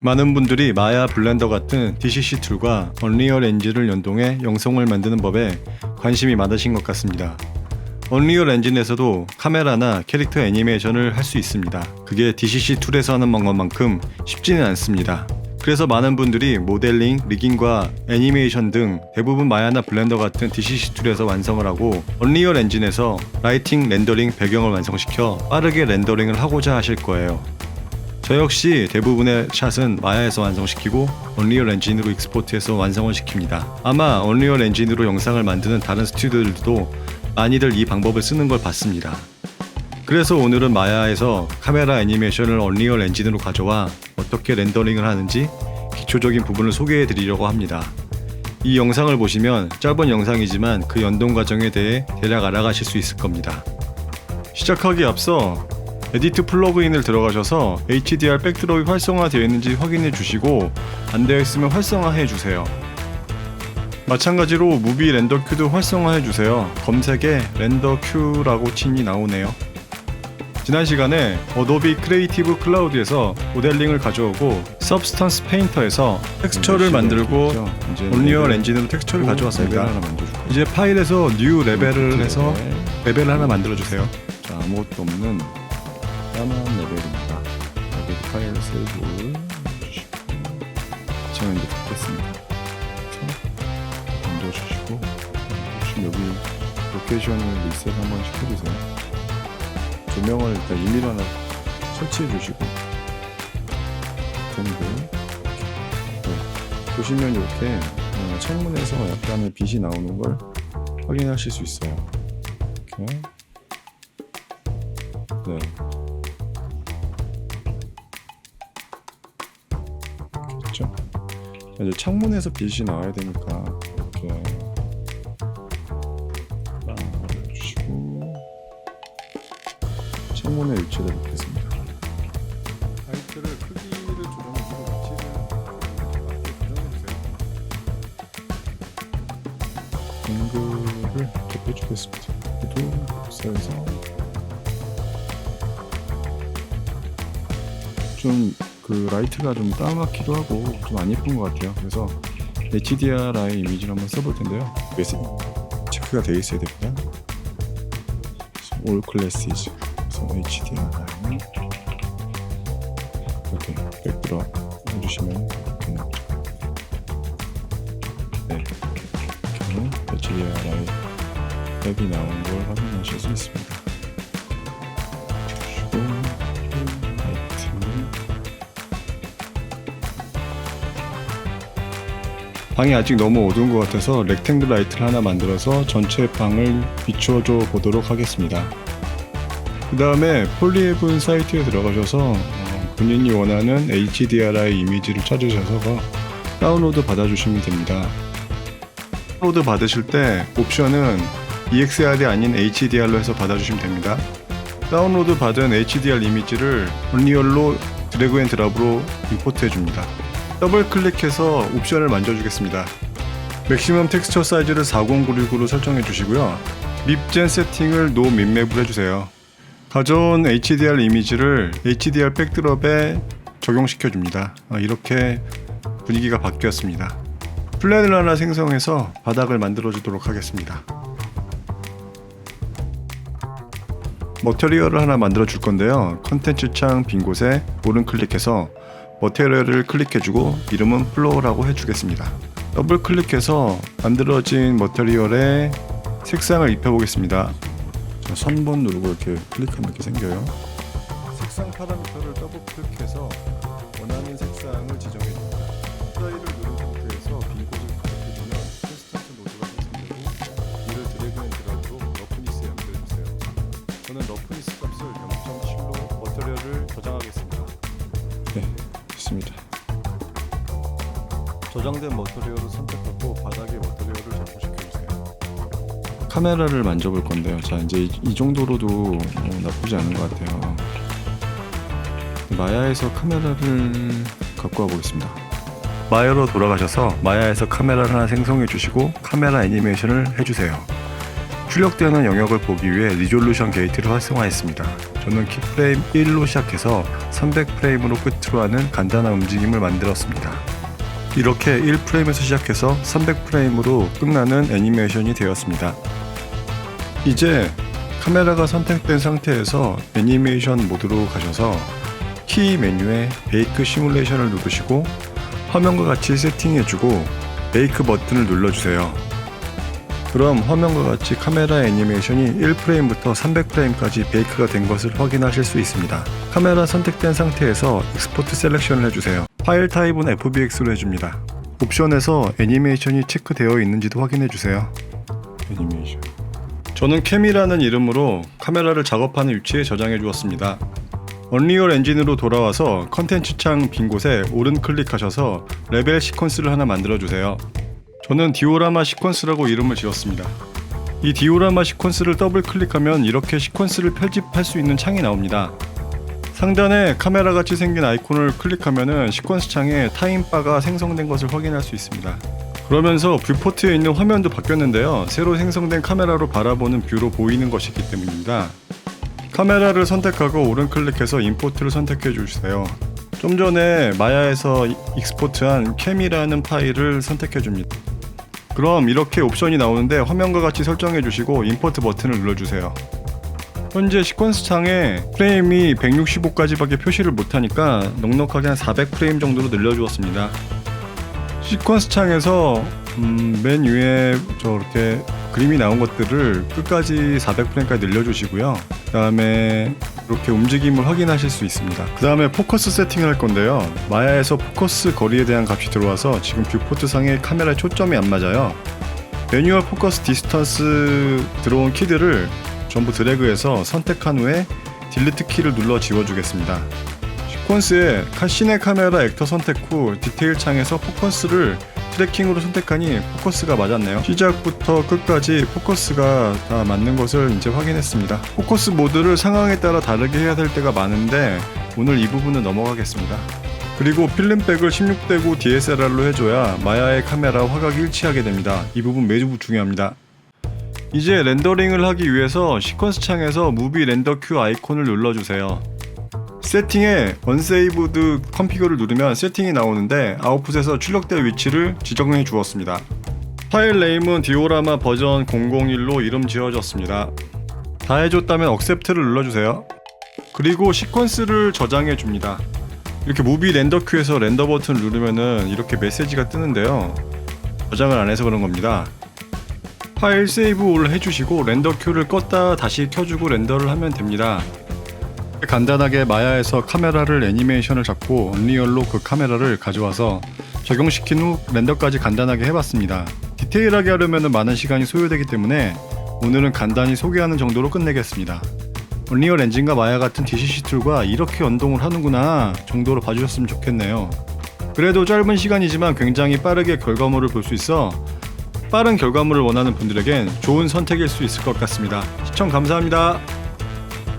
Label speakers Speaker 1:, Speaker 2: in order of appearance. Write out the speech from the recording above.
Speaker 1: 많은 분들이 마야 블렌더 같은 DCC 툴과 언리얼 엔진을 연동해 영상을 만드는 법에 관심이 많으신 것 같습니다. 언리얼 엔진에서도 카메라나 캐릭터 애니메이션을 할 수 있습니다. 그게 DCC 툴에서 하는 것만큼 쉽지는 않습니다. 그래서 많은 분들이 모델링, 리깅과 애니메이션 등 대부분 마야나 블렌더 같은 DCC 툴에서 완성을 하고 언리얼 엔진에서 라이팅, 렌더링, 배경을 완성시켜 빠르게 렌더링을 하고자 하실 거예요. 저 역시 대부분의 샷은 마야에서 완성시키고 언리얼 엔진으로 익스포트해서 완성을 시킵니다. 아마 언리얼 엔진으로 영상을 만드는 다른 스튜디오들도 많이들 이 방법을 쓰는 걸 봤습니다. 그래서 오늘은 마야에서 카메라 애니메이션을 언리얼 엔진으로 가져와 어떻게 렌더링을 하는지 기초적인 부분을 소개해 드리려고 합니다. 이 영상을 보시면 짧은 영상이지만 그 연동 과정에 대해 대략 알아가실 수 있을 겁니다. 시작하기에 앞서 에디트 플러그인을 들어가셔서 HDR 백드롭이 활성화되어 있는지 확인해 주시고 안 되어 있으면 활성화해 주세요. 마찬가지로 무비 렌더 큐도 활성화해 주세요. 검색에 렌더 큐라고 치니 나오네요. 지난 시간에 어도비 크리에이티브 클라우드에서 모델링을 가져오고 서브스턴스 페인터에서 텍스처를 만들고 언리얼 엔진으로 텍스처를 가져왔습니다. 이제 파일에서 뉴 레벨을 해서 레벨을 하나 만들어 주세요.
Speaker 2: 자, 아무것도 없는 까만 레벨입니다. 여기 파일 세이브 해주시고 제가 이제 닫겠습니다. 던져주시고 혹시 여기 로케이션을 리셋 한번 시켜주세요. 조명을 일단 임의로 하나 설치해 주시고 밴드 보시면 이렇게 창문에서 약간의 빛이 나오는 걸 확인하실 수 있어요. 이렇게 네. 그렇죠? 이제 창문에서 빛이 나와야 되니까 이렇게 주시고 창문에 위치를 놓겠습니다. 라이트를 크기를 조정해주고 위치를 맞게 조정해주세요. 앵글을 좁혀주겠습니다. 그래도 복사해서 좀 그 라이트가 좀 까맣기도 하고 좀 안 예쁜 것 같아요. 그래서 HDRI 이미지를 한번 써볼 텐데요. 체크가 되어 있어야 됩니다. All classes. 그래서 HDRI 이렇게 백드롭 해주시면 이렇게 나오죠. 네, 이렇게 HDRI 백이 나온 걸 확인하실 수 있습니다.
Speaker 1: 방이 아직 너무 어두운 것 같아서 렉탱글 라이트를 하나 만들어서 전체 방을 비춰줘 보도록 하겠습니다. 그 다음에 폴리헤븐 사이트에 들어가셔서 본인이 원하는 HDRI 이미지를 찾으셔서 다운로드 받아주시면 됩니다. 다운로드 받으실 때 옵션은 EXR이 아닌 HDR로 해서 받아주시면 됩니다. 다운로드 받은 HDR 이미지를 언리얼로 드래그 앤 드랍으로 임포트 해줍니다. 더블 클릭해서 옵션을 만져주겠습니다. 맥시멈 텍스처 사이즈를 4096으로 설정해 주시고요. 립젠 세팅을 노 민맵으로 해주세요. 가져온 HDR 이미지를 HDR 백드롭에 적용시켜 줍니다. 이렇게 분위기가 바뀌었습니다. 플랜을 하나 생성해서 바닥을 만들어 주도록 하겠습니다. 머티리얼을 하나 만들어 줄 건데요. 컨텐츠 창 빈 곳에 오른 클릭해서 머티리얼을 클릭해주고 이름은 플로어라고 해주겠습니다. 더블 클릭해서 만들어진 머티리얼에 색상을 입혀보겠습니다.
Speaker 2: 자, 선본 누르고 이렇게 클릭하면 이렇게 생겨요.
Speaker 1: 색상 파라미터를 더블 클릭해서 원하는 색상을 지정해줍니다. 플라이를 누른 상태에서 빈 곳을 클릭해주면 콘스턴트 노드가 생성되고 이를 드래그 앤 드랍으로 러프니스에 연결해주세요. 저는 러프니스 값을 0.7로 머티리얼을 저장하겠습니다.
Speaker 2: 네, 좋습니다.
Speaker 1: 저장된 머티리얼을 선택하고 바닥에 머티리얼을 적용시켜주세요. 카메라를 만져볼 건데요. 자, 이제 이 정도로도 나쁘지 않은 것 같아요. 마야에서 카메라를 갖고 와보겠습니다. 마야로 돌아가셔서 마야에서 카메라를 하나 생성해 주시고 카메라 애니메이션을 해주세요. 출력되는 영역을 보기 위해 리졸루션 게이트를 활성화했습니다. 저는 키프레임 1로 시작해서 300프레임으로 끝으로 하는 간단한 움직임을 만들었습니다. 이렇게 1프레임에서 시작해서 300프레임으로 끝나는 애니메이션이 되었습니다. 이제 카메라가 선택된 상태에서 애니메이션 모드로 가셔서 키 메뉴에 베이크 시뮬레이션을 누르시고 화면과 같이 세팅해주고 베이크 버튼을 눌러주세요. 그럼 화면과 같이 카메라 애니메이션이 1프레임부터 300프레임까지 베이크가 된 것을 확인하실 수 있습니다. 카메라 선택된 상태에서 익스포트 셀렉션을 해주세요. 파일 타입은 FBX로 해줍니다. 옵션에서 애니메이션이 체크되어 있는지도 확인해주세요. 애니메이션. 저는 캠이라는 이름으로 카메라를 작업하는 위치에 저장해 주었습니다. 언리얼 엔진으로 돌아와서 컨텐츠 창 빈 곳에 오른 클릭하셔서 레벨 시퀀스를 하나 만들어 주세요. 저는 디오라마 시퀀스라고 이름을 지었습니다. 이 디오라마 시퀀스를 더블 클릭하면 이렇게 시퀀스를 편집할 수 있는 창이 나옵니다. 상단에 카메라 같이 생긴 아이콘을 클릭하면은 시퀀스 창에 타임바가 생성된 것을 확인할 수 있습니다. 그러면서 뷰포트에 있는 화면도 바뀌었는데요. 새로 생성된 카메라로 바라보는 뷰로 보이는 것이기 때문입니다. 카메라를 선택하고 오른 클릭해서 임포트를 선택해 주세요. 좀 전에 마야에서 익스포트한 캠이라는 파일을 선택해 줍니다. 그럼 이렇게 옵션이 나오는데 화면과 같이 설정해 주시고 임포트 버튼을 눌러주세요. 현재 시퀀스 창에 프레임이 165까지밖에 표시를 못하니까 넉넉하게 한 400프레임 정도로 늘려주었습니다. 시퀀스 창에서 맨 위에 저렇게 그림이 나온 것들을 끝까지 400프레임까지 늘려주시고요. 그 다음에 이렇게 움직임을 확인하실 수 있습니다. 그 다음에 포커스 세팅을 할 건데요. 마야에서 포커스 거리에 대한 값이 들어와서 지금 뷰포트 상에 카메라 초점이 안 맞아요. 매뉴얼 포커스 디스턴스 들어온 키들을 전부 드래그해서 선택한 후에 딜리트 키를 눌러 지워주겠습니다. 시퀀스에 시네 카메라 액터 선택 후 디테일 창에서 포커스를 트래킹으로 선택하니 포커스가 맞았네요. 시작부터 끝까지 포커스가 다 맞는 것을 이제 확인했습니다. 포커스 모드를 상황에 따라 다르게 해야 될 때가 많은데 오늘 이 부분은 넘어가겠습니다. 그리고 필름백을 16대9 DSLR로 해줘야 마야의 카메라 화각이 일치하게 됩니다. 이 부분 매우 중요합니다. 이제 렌더링을 하기 위해서 시퀀스 창에서 무비 렌더 큐 아이콘을 눌러주세요. 세팅에 언세이브드 컴피그를 누르면 세팅이 나오는데 아웃풋에서 출력될 위치를 지정해 주었습니다. 파일 네임은 디오라마 버전 001로 이름 지어졌습니다. 다 해줬다면 억셉트를 눌러주세요. 그리고 시퀀스를 저장해 줍니다. 이렇게 무비 렌더 큐에서 렌더 버튼을 누르면은 이렇게 메시지가 뜨는데요. 저장을 안 해서 그런 겁니다. 파일 세이브 올 해주시고 렌더 큐를 껐다 다시 켜주고 렌더를 하면 됩니다. 간단하게 마야에서 카메라를 애니메이션을 잡고 언리얼로 그 카메라를 가져와서 적용시킨 후 렌더까지 간단하게 해봤습니다. 디테일하게 하려면 많은 시간이 소요되기 때문에 오늘은 간단히 소개하는 정도로 끝내겠습니다. 언리얼 엔진과 마야 같은 DCC 툴과 이렇게 연동을 하는구나 정도로 봐주셨으면 좋겠네요. 그래도 짧은 시간이지만 굉장히 빠르게 결과물을 볼 수 있어 빠른 결과물을 원하는 분들에겐 좋은 선택일 수 있을 것 같습니다. 시청 감사합니다.